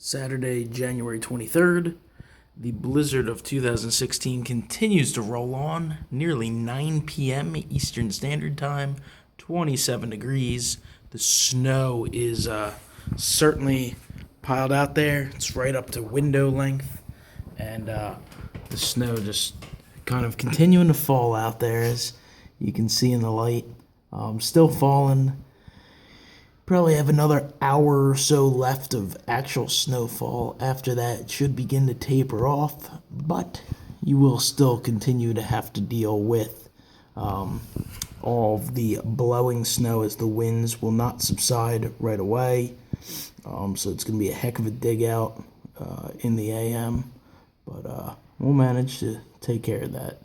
Saturday, January 23rd. The blizzard of 2016 continues to roll on. Nearly 9 p.m. Eastern Standard Time, 27 degrees. The snow is certainly piled out there. It's right up to window length. And the snow just kind of continuing to fall out there, as you can see in the light. Still falling. Probably have another hour or so left of actual snowfall. After that, it should begin to taper off, but you will still continue to have to deal with all of the blowing snow, as the winds will not subside right away. So it's going to be a heck of a dig out in the AM, but we'll manage to take care of that.